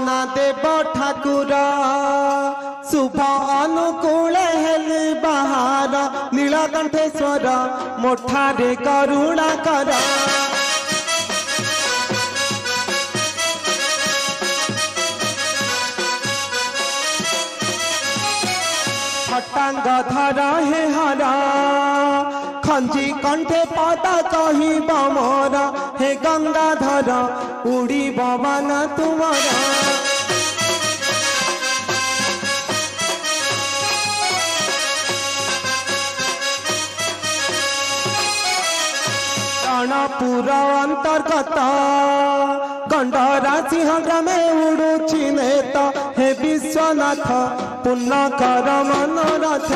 ना देव ठाकुर शुभ अनुकूल हेले बाहार नीलकंठेश्वर मोठारे करुणा कर खटांग धर हे हरा खंजी कंठे पद कही मोर हे गंगाधर उड़ी बवन तुमरा रणपुर अंतर्गत गंडरा सिंह ग्रामे उड़ुची नेता हे विश्वनाथ पुण्य कर मनोरथ।